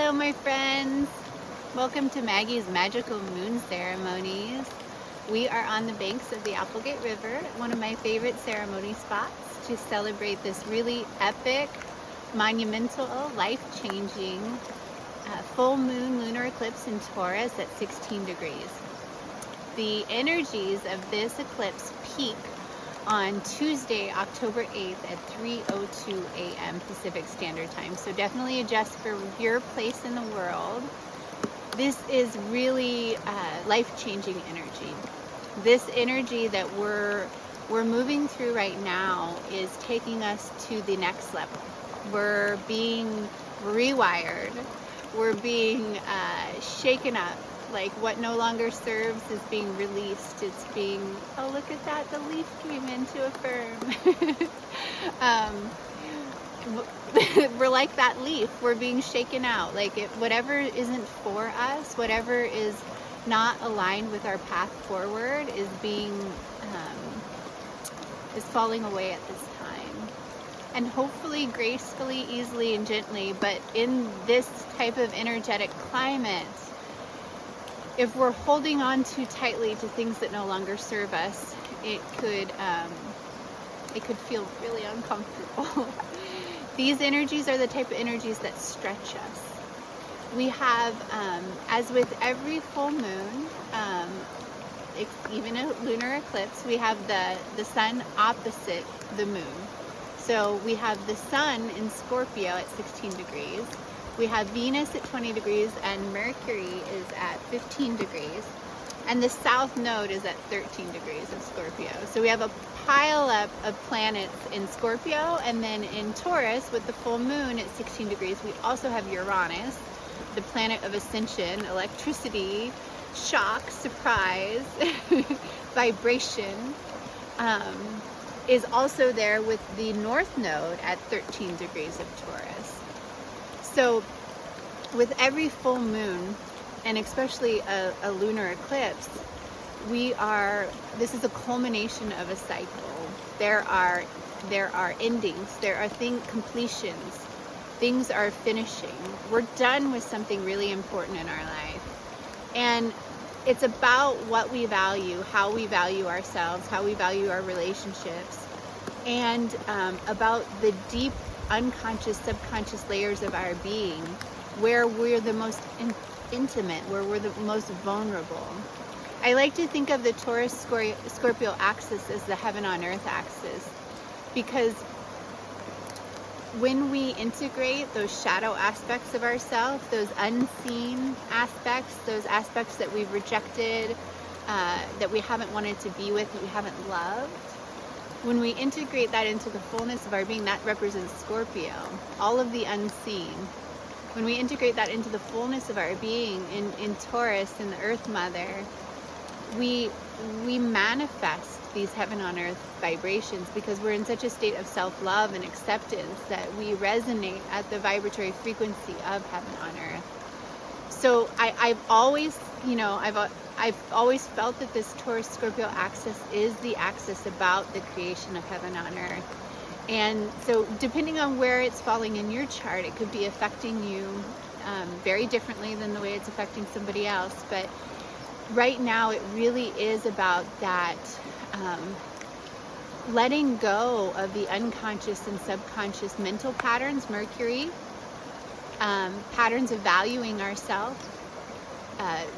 Hello, my friends. Welcome to Maggie's Magical Moon Ceremonies. We are on the banks of the Applegate River, one of my favorite ceremony spots to celebrate this really epic, monumental, life-changing full moon lunar eclipse in Taurus at 16 degrees. The energies of this eclipse peak on Tuesday, October 8th at 3:02 a.m. Pacific Standard Time. So definitely adjust for your place in the world. This is really life-changing energy. This energy that we're moving through right now is taking us to the next level. We're being rewired. We're being shaken up. Like what no longer serves is being released. It's being, oh, look at that, the leaf came into affirm. We're like that leaf. We're being shaken out. Like whatever isn't for us, whatever is not aligned with our path forward is falling away at this time. And hopefully gracefully, easily, and gently, but in this type of energetic climate, if we're holding on too tightly to things that no longer serve us, it could feel really uncomfortable. These energies are the type of energies that stretch us. We have, as with every full moon, even a lunar eclipse, we have the sun opposite the moon. So we have the sun in Scorpio at 16 degrees. We have Venus at 20 degrees and Mercury is at 15 degrees. And the south node is at 13 degrees of Scorpio. So we have a pile up of planets in Scorpio, and then in Taurus with the full moon at 16 degrees, we also have Uranus, the planet of ascension, electricity, shock, surprise, vibration, is also there with the north node at 13 degrees of Taurus. So with every full moon, and especially a lunar eclipse, this is a culmination of a cycle. There are endings, there are completions, things are finishing. We're done with something really important in our life. And it's about what we value, how we value ourselves, how we value our relationships, and about the deep unconscious, subconscious layers of our being, where we're the most intimate, where we're the most vulnerable. I like to think of the Taurus Scorpio axis as the heaven on earth axis, because when we integrate those shadow aspects of ourselves, those unseen aspects, those aspects that we've rejected, that we haven't wanted to be with, that we haven't loved, when we integrate that into the fullness of our being, that represents Scorpio, all of the unseen. When we integrate that into the fullness of our being in Taurus, in the Earth Mother, we manifest these heaven on earth vibrations, because we're in such a state of self-love and acceptance that we resonate at the vibratory frequency of heaven on earth. So I've always felt that this Taurus Scorpio axis is the axis about the creation of heaven on earth. And so depending on where it's falling in your chart, it could be affecting you very differently than the way it's affecting somebody else. But right now it really is about that letting go of the unconscious and subconscious mental patterns, Mercury, patterns of valuing ourselves,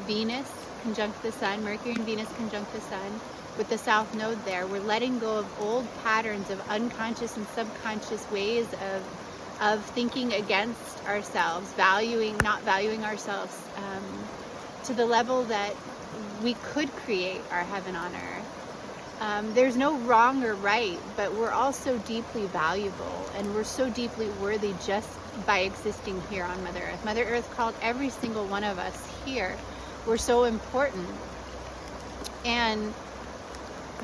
Venus conjunct the sun, Mercury and Venus conjunct the sun, with the south node there. We're letting go of old patterns of unconscious and subconscious ways of thinking against ourselves, not valuing ourselves to the level that we could create our heaven on earth. There's no wrong or right, but we're all so deeply valuable, and we're so deeply worthy just by existing here on Mother Earth. Mother Earth called every single one of us here. We're so important. And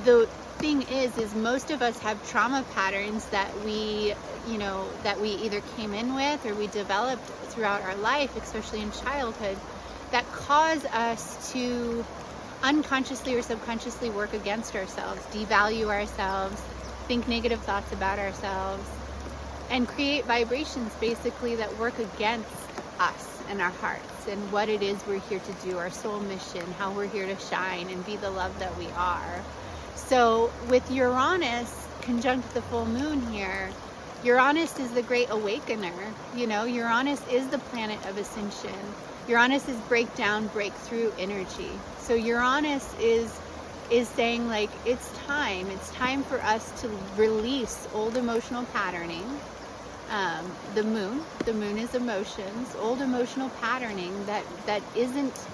the thing is most of us have trauma patterns that we either came in with or we developed throughout our life, especially in childhood, that cause us to unconsciously or subconsciously work against ourselves, devalue ourselves, think negative thoughts about ourselves, and create vibrations basically that work against us. and our hearts and what it is we're here to do, our soul mission, how we're here to shine and be the love that we are. So with Uranus conjunct the full moon here, Uranus is the great awakener. You know, Uranus is the planet of ascension. Uranus is breakdown, breakthrough energy. So Uranus is saying, like, it's time for us to release old emotional patterning. The moon is emotions, old emotional patterning that isn't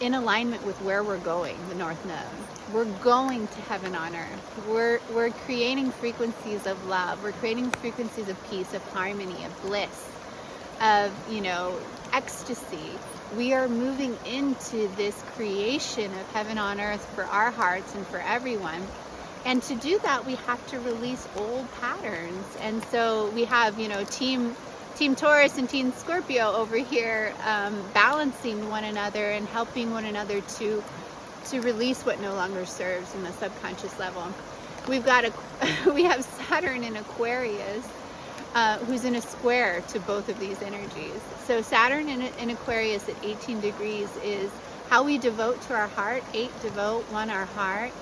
in alignment with where we're going, the North Node. We're going to heaven on earth. We're creating frequencies of love. We're creating frequencies of peace, of harmony, of bliss, of, you know, ecstasy. We are moving into this creation of heaven on earth for our hearts and for everyone. And to do that, we have to release old patterns. And so we have, you know, Team Taurus and Team Scorpio over here balancing one another and helping one another to release what no longer serves in the subconscious level. We have Saturn in Aquarius, who's in a square to both of these energies. So Saturn in Aquarius at 18 degrees is how we devote to our heart. 8, devote. 1, our heart.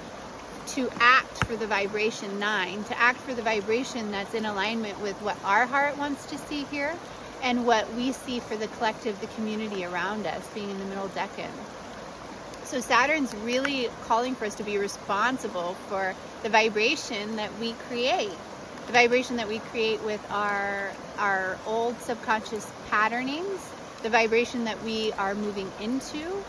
To act for the vibration. 9, to act for the vibration that's in alignment with what our heart wants to see here and what we see for the collective, the community around us, being in the middle decan. So Saturn's really calling for us to be responsible for the vibration that we create. The vibration that we create with our old subconscious patternings, the vibration that we are moving into,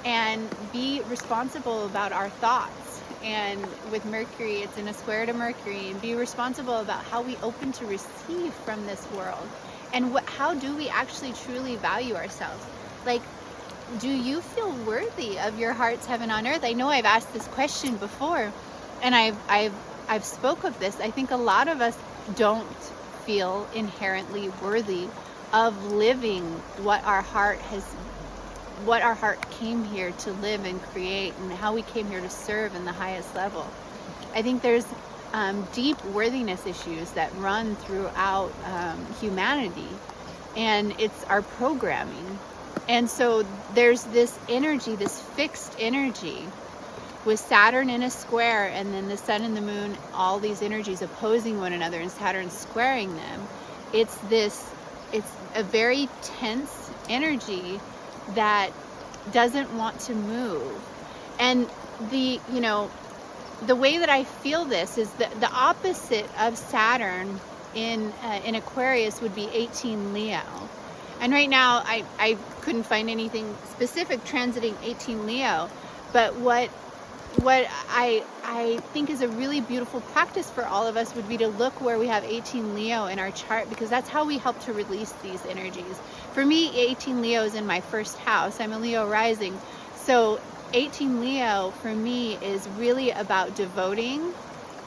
and be responsible about our thoughts. And with Mercury, it's in a square to Mercury, and be responsible about how we open to receive from this world. And how do we actually truly value ourselves? Like, do you feel worthy of your heart's heaven on earth? I know I've asked this question before, and I've spoke of this. I think a lot of us don't feel inherently worthy of living what our heart came here to live and create, and how we came here to serve in the highest level. I think there's deep worthiness issues that run throughout humanity, and it's our programming. And so there's this energy, this fixed energy, with Saturn in a square, and then the sun and the moon, all these energies opposing one another, and Saturn squaring them. It's a very tense energy that doesn't want to move. And the way that I feel this is that the opposite of Saturn in Aquarius would be 18 Leo. And right now I couldn't find anything specific transiting 18 Leo, but what I think is a really beautiful practice for all of us would be to look where we have 18 Leo in our chart, because that's how we help to release these energies. For me, 18 Leo is in my first house. I'm a Leo rising. So 18 Leo for me is really about devoting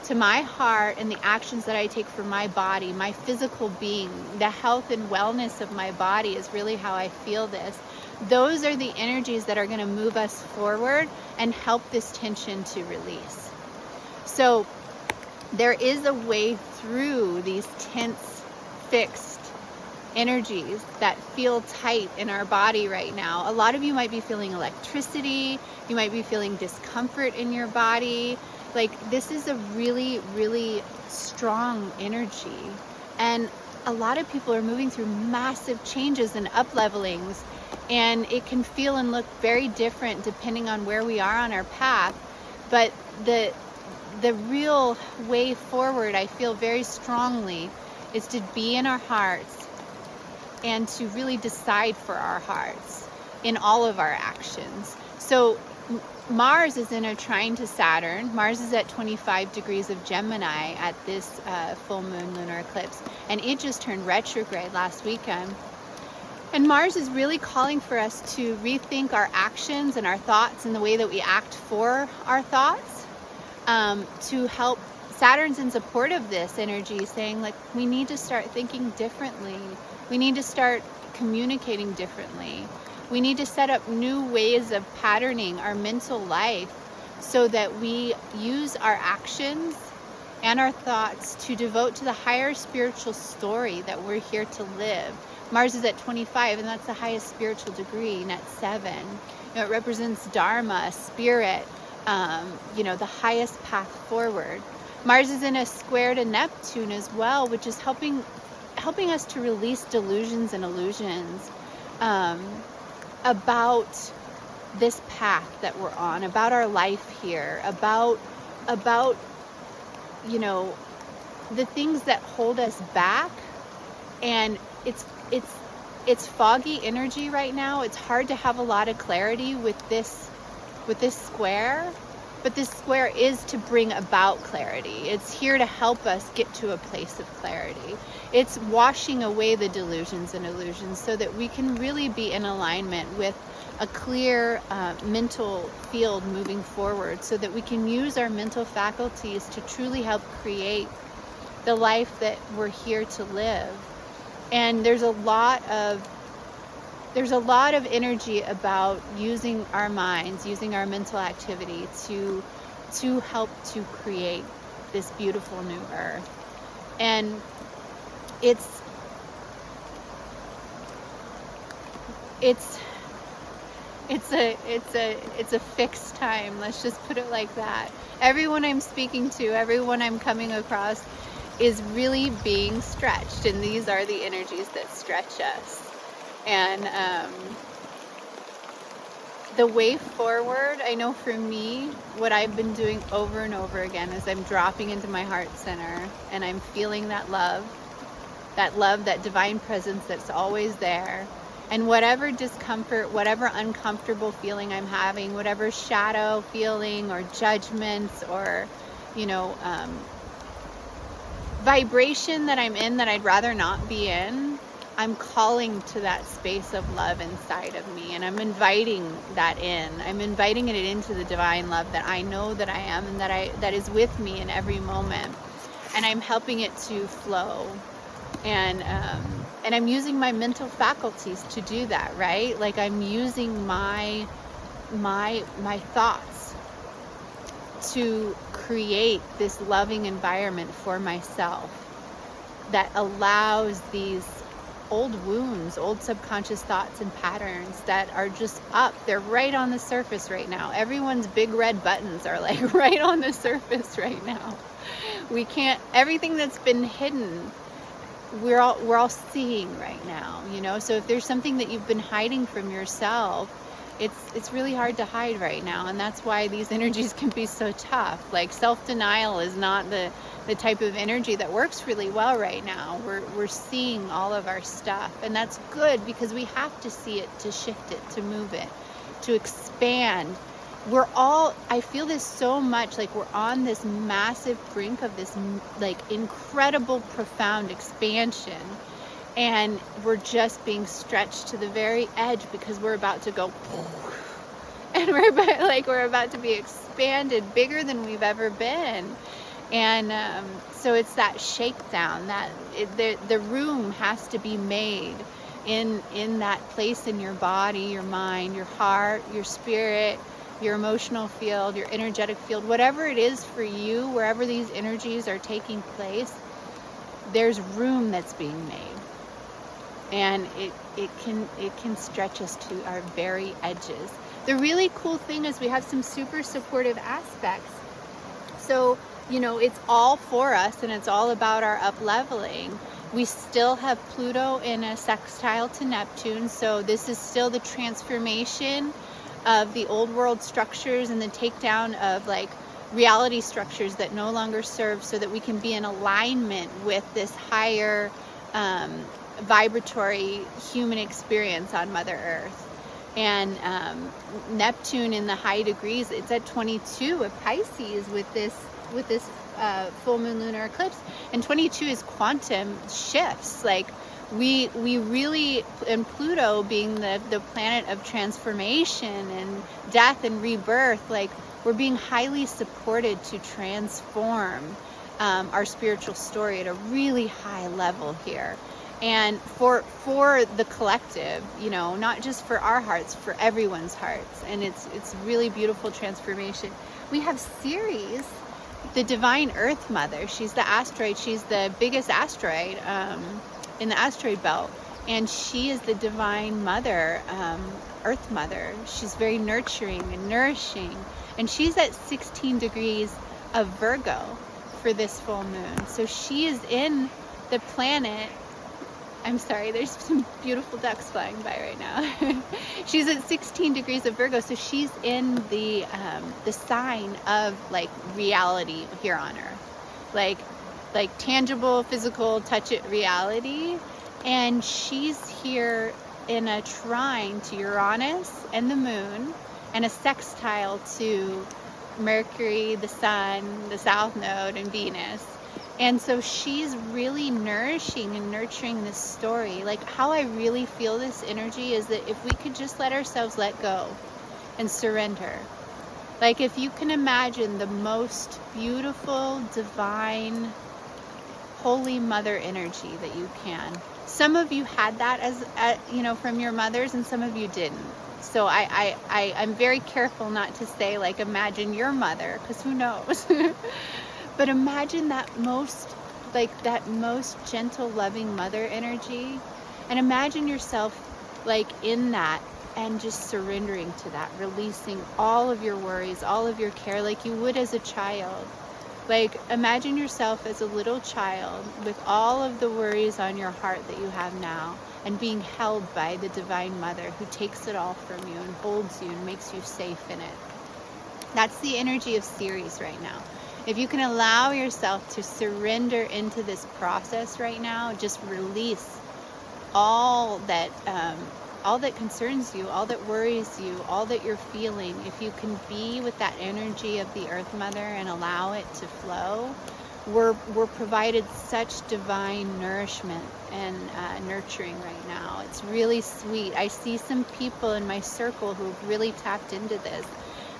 to my heart and the actions that I take for my body, my physical being. The health and wellness of my body is really how I feel this. Those are the energies that are going to move us forward and help this tension to release. So there is a way through these tense, fixed energies that feel tight in our body right now. A lot of you might be feeling electricity. You might be feeling discomfort in your body. Like, this is a really, really strong energy. And a lot of people are moving through massive changes and up-levelings. And it can feel and look very different depending on where we are on our path. But the real way forward, I feel very strongly, is to be in our hearts and to really decide for our hearts in all of our actions. So Mars is in a trine to Saturn. Mars is at 25 degrees of Gemini at this full moon lunar eclipse. And it just turned retrograde last weekend. And Mars is really calling for us to rethink our actions and our thoughts and the way that we act for our thoughts, to help. Saturn's in support of this energy, saying, like, we need to start thinking differently. We need to start communicating differently. We need to set up new ways of patterning our mental life so that we use our actions and our thoughts to devote to the higher spiritual story that we're here to live. Mars is at 25, and that's the highest spiritual degree, and at 7. You know, it represents Dharma, spirit, you know, the highest path forward. Mars is in a square to Neptune as well, which is helping us to release delusions and illusions about this path that we're on, about our life here, about you know, the things that hold us back. And it's foggy energy right now. It's hard to have a lot of clarity with this square, but this square is to bring about clarity. It's here to help us get to a place of clarity. It's washing away the delusions and illusions so that we can really be in alignment with a clear mental field moving forward, so that we can use our mental faculties to truly help create the life that we're here to live. And there's a lot of energy about using our minds, using our mental activity to help to create this beautiful new earth. And it's a fixed time. Let's just put it like that. Everyone I'm speaking to, everyone I'm coming across is really being stretched, and these are the energies that stretch us. And the way forward, I know for me, what I've been doing over and over again is I'm dropping into my heart center, and I'm feeling that love, that divine presence that's always there. And whatever discomfort, whatever uncomfortable feeling I'm having, whatever shadow feeling or judgments or, you know, vibration that I'm in that I'd rather not be in, I'm calling to that space of love inside of me, and I'm inviting that in. I'm inviting it into the divine love that I know that I am, and that is with me in every moment, and I'm helping it to flow. And I'm using my mental faculties to do that, right? Like, I'm using my thoughts to create this loving environment for myself that allows these old wounds, old subconscious thoughts and patterns that are just up. They're right on the surface right now. Everyone's big red buttons are like right on the surface right now. We can't, everything that's been hidden, we're all seeing right now, you know. So if there's something that you've been hiding from yourself, it's really hard to hide right now, and that's why these energies can be so tough. Like, self-denial is not the type of energy that works really well right now. We're seeing all of our stuff, and that's good, because we have to see it to shift it, to move it, to expand. I feel this so much, like we're on this massive brink of this like incredible, profound expansion, and we're just being stretched to the very edge, because we're about to go and we're about to be expanded bigger than we've ever been. And so it's that shakedown, that the room has to be made in that place in your body, your mind, your heart, your spirit, your emotional field, your energetic field, whatever it is for you, wherever these energies are taking place, there's room that's being made. And it can stretch us to our very edges. The really cool thing is we have some super supportive aspects. So, you know, it's all for us, and it's all about our up-leveling. We still have Pluto in a sextile to Neptune, so this is still the transformation of the old world structures and the takedown of like reality structures that no longer serve, so that we can be in alignment with this higher vibratory human experience on Mother Earth. And Neptune in the high degrees, it's at 22 of Pisces with this full moon lunar eclipse, and 22 is quantum shifts. Like, we really, and Pluto being the planet of transformation and death and rebirth, like, we're being highly supported to transform our spiritual story at a really high level here. And for the collective, you know, not just for our hearts, for everyone's hearts. And it's really beautiful transformation. We have Ceres, the divine Earth Mother. She's the asteroid. She's the biggest asteroid in the asteroid belt. And she is the divine mother, earth mother. She's very nurturing and nourishing. And she's at 16 degrees of Virgo for this full moon. So she is in the planet. I'm sorry, there's some beautiful ducks flying by right now. She's at 16 degrees of Virgo, so she's in the sign of like reality here on Earth, like tangible, physical, touch it reality. And she's here in a trine to Uranus and the Moon, and a sextile to Mercury, the Sun, the South Node, and Venus. And so she's really nourishing and nurturing this story. Like, how I really feel this energy is that if we could just let ourselves let go and surrender. Like, if you can imagine the most beautiful, divine, holy mother energy that you can. Some of you had that as you know, from your mothers, and some of you didn't. So I'm very careful not to say, like, imagine your mother, because who knows? But imagine that most gentle, loving mother energy, and imagine yourself like in that and just surrendering to that, releasing all of your worries, all of your care, like you would as a child. Like, imagine yourself as a little child with all of the worries on your heart that you have now, and being held by the Divine Mother who takes it all from you and holds you and makes you safe in it. That's the energy of Ceres right now. If you can allow yourself to surrender into this process right now, just release all that concerns you, all that worries you, all that you're feeling. If you can be with that energy of the Earth Mother and allow it to flow, we're provided such divine nourishment and nurturing right now. It's really sweet. I see some people in my circle who've really tapped into this,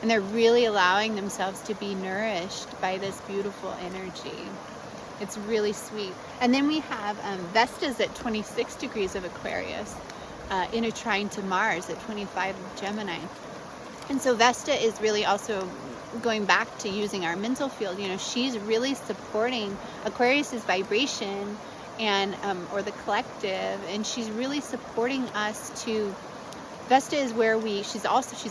and they're really allowing themselves to be nourished by this beautiful energy. It's really sweet. And then we have Vesta's at 26 degrees of Aquarius, in a trine to Mars at 25 of Gemini. And so Vesta is really also going back to using our mental field. You know, she's really supporting Aquarius's vibration and or the collective, and she's really supporting us to. Vesta is where she's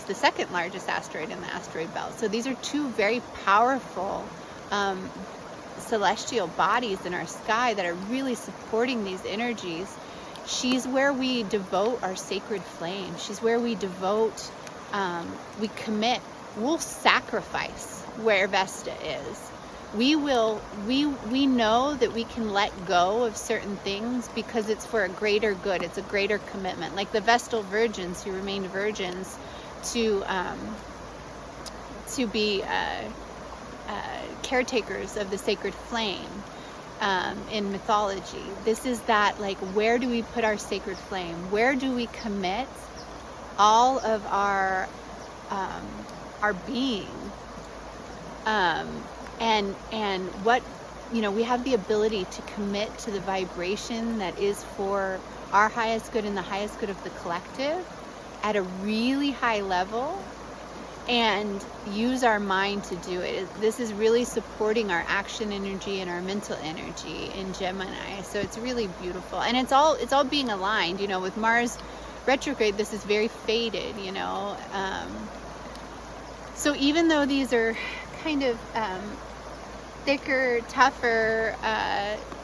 the second largest asteroid in the asteroid belt. So these are two very powerful celestial bodies in our sky that are really supporting these energies. She's where we devote our sacred flame. She's where we devote, we commit, we'll sacrifice where Vesta is. We know that we can let go of certain things because it's for a greater good. It's a greater commitment. Like the Vestal virgins who remained virgins to be caretakers of the sacred flame in mythology. This is that, like, where do we put our sacred flame? Where do we commit all of our being? And what, you know, we have the ability to commit to the vibration that is for our highest good and the highest good of the collective at a really high level, and use our mind to do it. This is really supporting our action energy and our mental energy in Gemini. So it's really beautiful, and it's all being aligned. You know, with Mars retrograde, this is very faded. You know, so even though these are kind of thicker, tougher,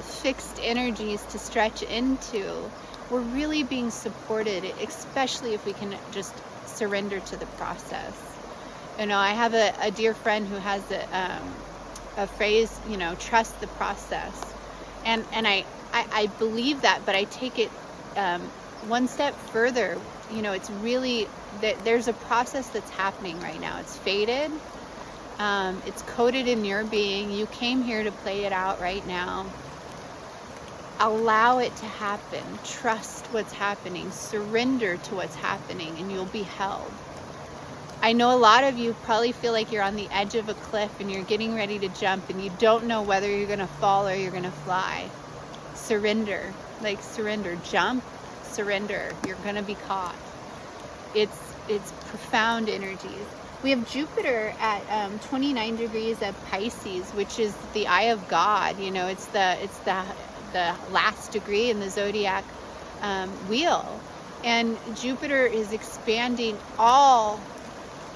fixed energies to stretch into, we're really being supported, especially if we can just surrender to the process. You know, I have a dear friend who has a phrase, you know, trust the process. And I believe that, but I take it one step further. You know, it's really, there's a process that's happening right now. It's faded. It's coded in your being. You came here to play it out right now. Allow it to happen. Trust what's happening. Surrender to what's happening, and you'll be held. I know a lot of you probably feel like you're on the edge of a cliff and you're getting ready to jump and you don't know whether you're going to fall or you're going to fly. Surrender. Like, surrender. Jump. Surrender. You're going to be caught. It's profound energies. We have Jupiter at 29 degrees of Pisces, which is the eye of God. You know, it's the last degree in the zodiac wheel. And Jupiter is expanding all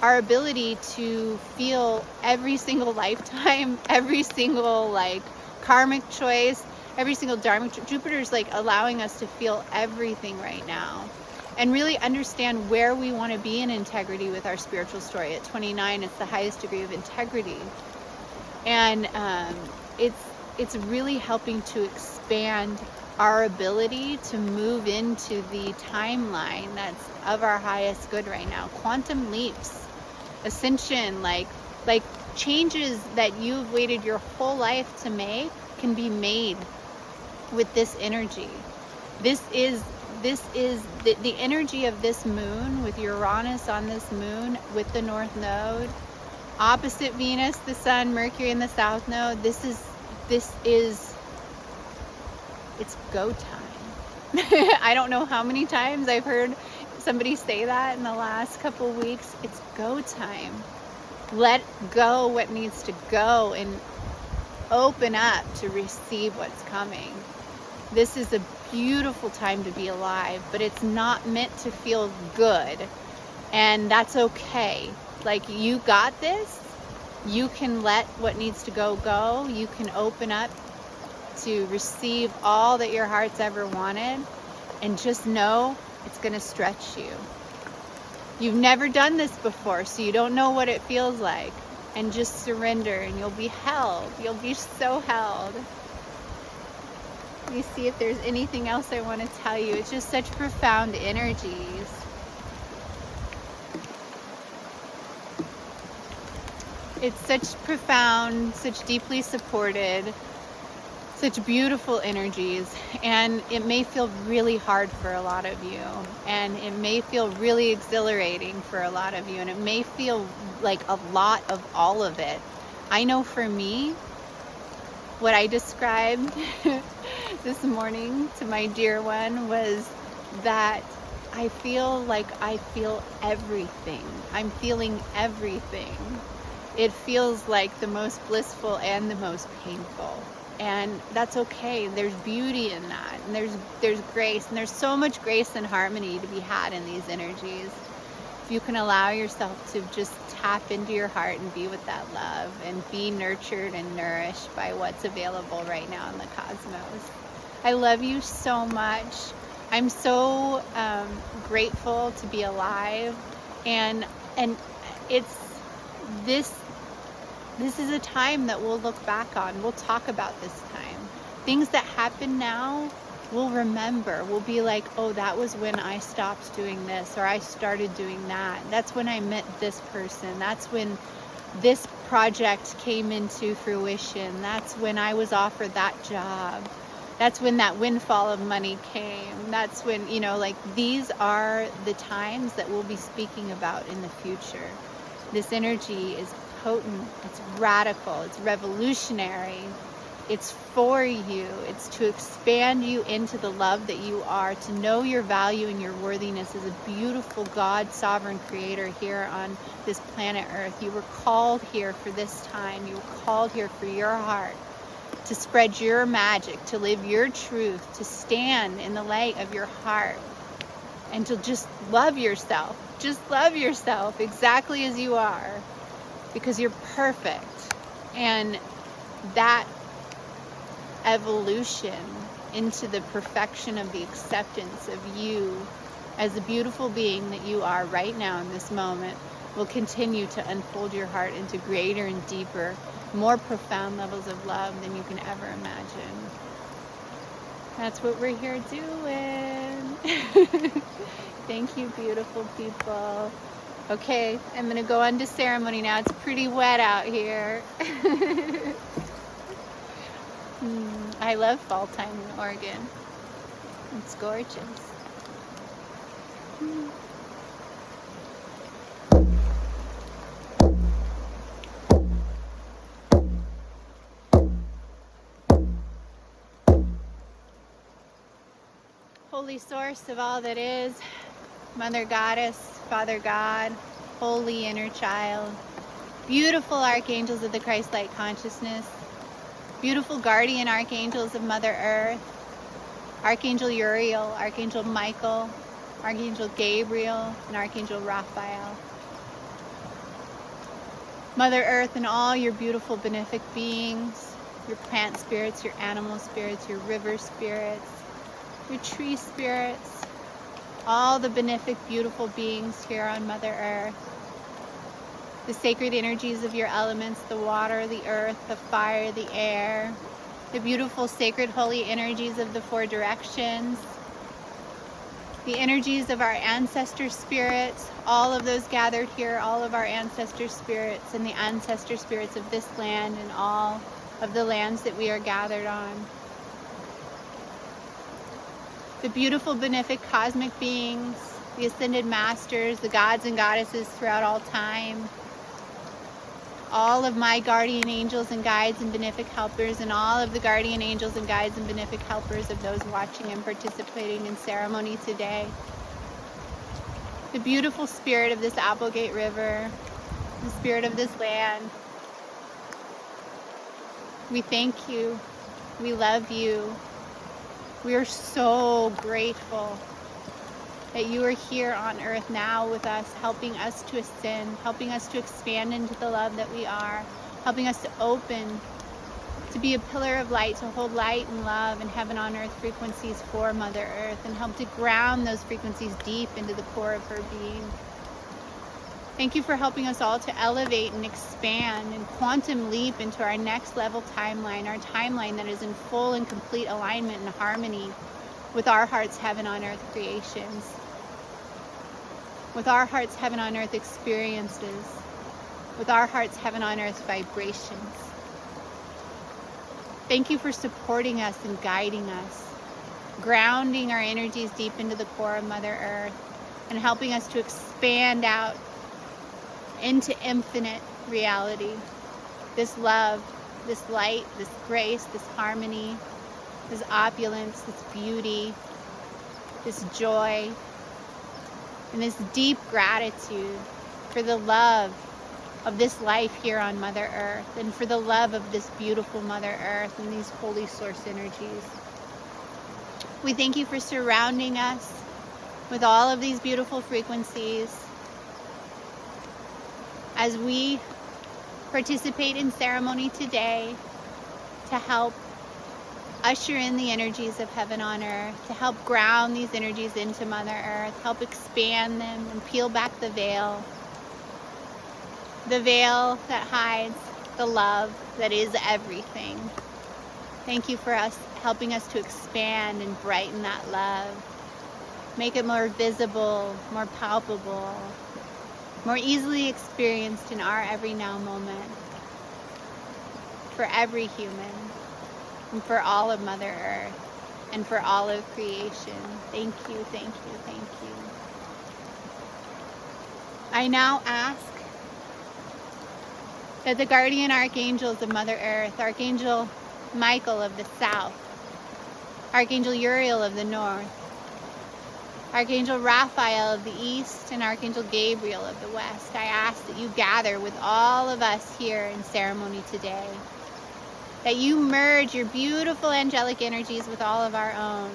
our ability to feel every single lifetime, every single like karmic choice, every single dharmic choice. Jupiter's like allowing us to feel everything right now and really understand where we want to be in integrity with our spiritual story. At 29, it's the highest degree of integrity. And it's really helping to expand our ability to move into the timeline that's of our highest good right now. Quantum leaps, ascension, like changes that you've waited your whole life to make can be made with this energy. This is the energy of this moon, with Uranus on this moon, with the North Node, opposite Venus, the Sun, Mercury in the South Node. This is it's go time. I don't know how many times I've heard somebody say that in the last couple weeks. It's go time. Let go what needs to go and open up to receive what's coming. This is a beautiful time to be alive, but it's not meant to feel good. And that's okay. Like, you got this. You can let what needs to go go. You can open up to receive all that your heart's ever wanted, and just know it's going to stretch you. You've never done this before, so you don't know what it feels like. And just surrender, and you'll be held. You'll be so held. Let me see if there's anything else I want to tell you. It's just such profound energies. It's such profound, such deeply supported, such beautiful energies. And it may feel really hard for a lot of you. And it may feel really exhilarating for a lot of you. And it may feel like a lot of all of it. I know for me, what I described this morning to my dear one was that I feel like I feel everything. I'm feeling everything. It feels like the most blissful and the most painful. And that's okay. There's beauty in that. And there's grace. And there's so much grace and harmony to be had in these energies. If you can allow yourself to just tap into your heart and be with that love and be nurtured and nourished by what's available right now in the cosmos. I love you so much. I'm so grateful to be alive. And it's this is a time that we'll look back on. We'll talk about this time. Things that happen now, we'll remember. We'll be like, oh, that was when I stopped doing this, or I started doing that. That's when I met this person. That's when this project came into fruition. That's when I was offered that job. That's when that windfall of money came. That's when, like, these are the times that we'll be speaking about in the future. This energy is potent, it's radical, it's revolutionary, it's for you, it's to expand you into the love that you are, to know your value and your worthiness as a beautiful God, sovereign creator here on this planet Earth. You were called here for this time. You were called here for your heart, to spread your magic, to live your truth, to stand in the light of your heart, and to just love yourself. Just love yourself exactly as you are, because you're perfect. And that evolution into the perfection of the acceptance of you as a beautiful being that you are right now in this moment will continue to unfold your heart into greater and deeper, more profound levels of love than you can ever imagine. That's what we're here doing. Thank you, beautiful people. Okay, I'm going to go on to ceremony now. It's pretty wet out here. I love fall time in Oregon. It's gorgeous. Holy source of all that is, Mother Goddess, Father God, Holy Inner Child, beautiful archangels of the Christ-like consciousness, beautiful guardian archangels of Mother Earth, Archangel Uriel, Archangel Michael, Archangel Gabriel, and Archangel Raphael. Mother Earth and all your beautiful benefic beings, your plant spirits, your animal spirits, your river spirits, your tree spirits, all the benefic, beautiful beings here on Mother Earth. The sacred energies of your elements, the water, the earth, the fire, the air, the beautiful, sacred, holy energies of the four directions, the energies of our ancestor spirits, all of those gathered here, all of our ancestor spirits and the ancestor spirits of this land and all of the lands that we are gathered on. The beautiful, benefic, cosmic beings, the ascended masters, the gods and goddesses throughout all time, all of my guardian angels and guides and benefic helpers, and all of the guardian angels and guides and benefic helpers of those watching and participating in ceremony today. The beautiful spirit of this Applegate River, the spirit of this land. We thank you. We love you. We are so grateful that you are here on earth now with us, helping us to ascend, helping us to expand into the love that we are, helping us to open, to be a pillar of light, to hold light and love and heaven on earth frequencies for Mother Earth, and help to ground those frequencies deep into the core of her being. Thank you for helping us all to elevate and expand and quantum leap into our next level timeline, our timeline that is in full and complete alignment and harmony with our heart's heaven on earth creations, with our heart's heaven on earth experiences, with our heart's heaven on earth vibrations. Thank you for supporting us and guiding us, grounding our energies deep into the core of Mother Earth, and helping us to expand out into infinite reality. This love, this light, this grace, this harmony, this opulence, this beauty, this joy, and this deep gratitude for the love of this life here on Mother Earth, and for the love of this beautiful Mother Earth and these holy source energies. We thank you for surrounding us with all of these beautiful frequencies as we participate in ceremony today to help usher in the energies of heaven on earth, to help ground these energies into Mother Earth, help expand them and peel back the veil that hides the love that is everything. Thank you for helping us to expand and brighten that love, make it more visible, more palpable, more easily experienced in our every now moment, for every human, and for all of Mother Earth, and for all of creation. Thank you, thank you, thank you. I now ask that the guardian archangels of Mother Earth, Archangel Michael of the south, Archangel Uriel of the north, Archangel Raphael of the east, and Archangel Gabriel of the west, I ask that you gather with all of us here in ceremony today, that you merge your beautiful angelic energies with all of our own,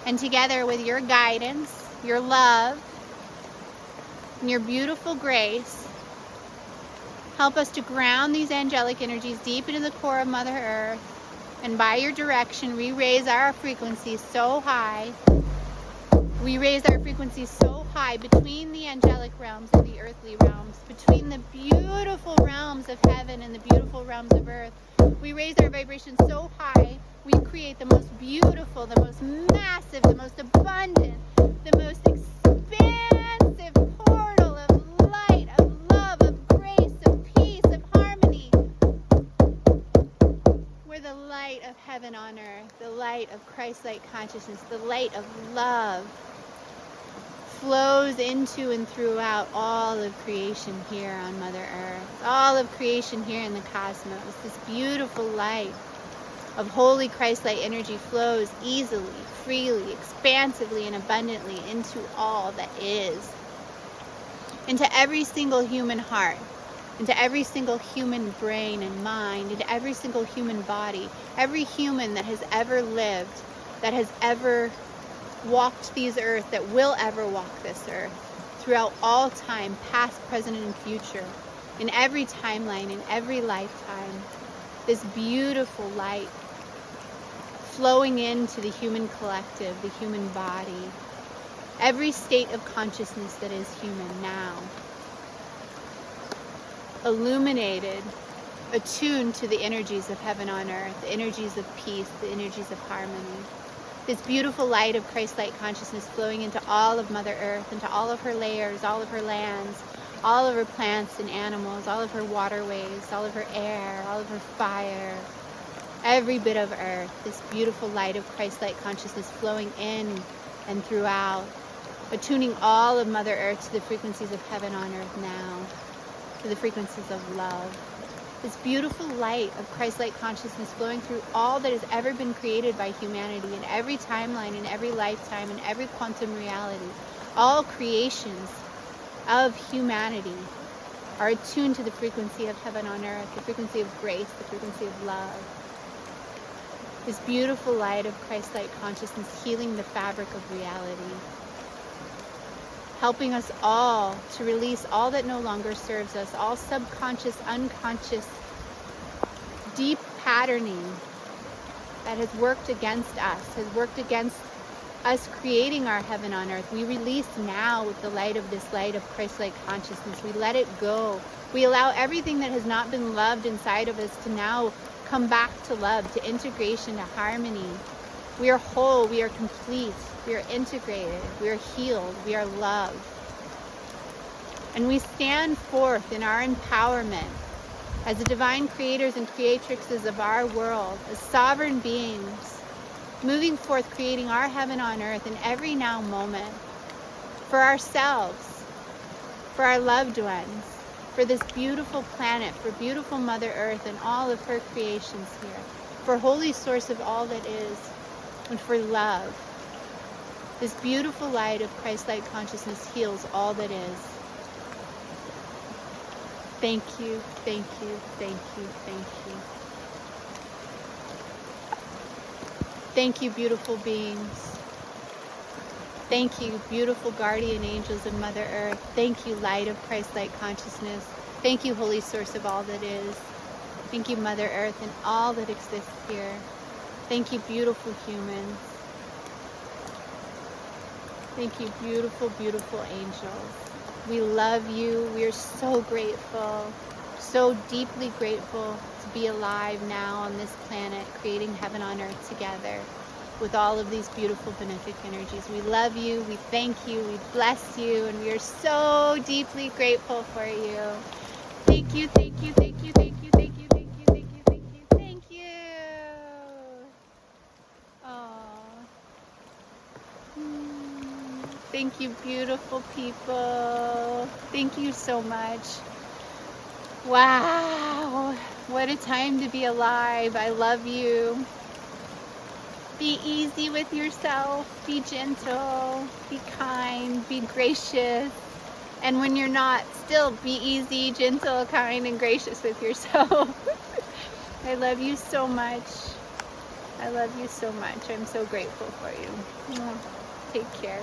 and together with your guidance, your love, and your beautiful grace, help us to ground these angelic energies deep into the core of Mother Earth, and by your direction, we raise our frequencies so high. We raise our frequencies so high between the angelic realms and the earthly realms, between the beautiful realms of heaven and the beautiful realms of earth. We raise our vibrations so high, we create the most beautiful, the most massive, the most abundant, the most expansive portal of light, of love, of grace, of peace, of harmony, where the light of heaven on earth, the light of Christ-like consciousness, the light of love flows into and throughout all of creation here on Mother Earth, all of creation here in the cosmos. This beautiful light of holy Christ-light energy flows easily, freely, expansively, and abundantly into all that is, into every single human heart, into every single human brain and mind, into every single human body, every human that has ever lived, that has ever walked these earth, that will ever walk this earth, throughout all time, past, present, and future, in every timeline, in every lifetime. This beautiful light flowing into the human collective, the human body, every state of consciousness that is human now, illuminated, attuned to the energies of heaven on earth, the energies of peace, the energies of harmony. This beautiful light of Christ-light consciousness flowing into all of Mother Earth, into all of her layers, all of her lands, all of her plants and animals, all of her waterways, all of her air, all of her fire, every bit of earth. This beautiful light of Christ-light consciousness flowing in and throughout, attuning all of Mother Earth to the frequencies of heaven on earth now, to the frequencies of love. This beautiful light of Christ-light consciousness flowing through all that has ever been created by humanity, in every timeline, in every lifetime, in every quantum reality. All creations of humanity are attuned to the frequency of heaven on earth, the frequency of grace, the frequency of love. This beautiful light of Christ-light consciousness healing the fabric of reality, helping us all to release all that no longer serves us, all subconscious, unconscious, deep patterning that has worked against us, has worked against us creating our heaven on earth. We release now with the light of this light of Christ-like consciousness. We let it go. We allow everything that has not been loved inside of us to now come back to love, to integration, to harmony. We are whole, we are complete, we are integrated, we are healed, we are loved. And we stand forth in our empowerment as the divine creators and creatrixes of our world, as sovereign beings, moving forth, creating our heaven on earth in every now moment, for ourselves, for our loved ones, for this beautiful planet, for beautiful Mother Earth and all of her creations here, for holy source of all that is, and for love. This beautiful light of Christ-like consciousness heals all that is. Thank you, thank you, thank you, thank you. Thank you, beautiful beings. Thank you, beautiful guardian angels of Mother Earth. Thank you, light of Christ-like consciousness. Thank you, holy source of all that is. Thank you, Mother Earth and all that exists here. Thank you, beautiful humans. Thank you, beautiful, beautiful angels. We love you. We are so grateful, so deeply grateful to be alive now on this planet, creating heaven on earth together with all of these beautiful benefic energies. We love you. We thank you. We bless you. And we are so deeply grateful for you. Thank you, thank you, thank you, thank you, thank you, thank you, thank you, thank you, thank you. Thank you, beautiful people. Thank you so much. Wow, what a time to be alive. I love you. Be easy with yourself. Be gentle. Be kind. Be gracious. And when you're not, still be easy, gentle, kind, and gracious with yourself. I love you so much. I love you so much. I'm so grateful for you. Take care.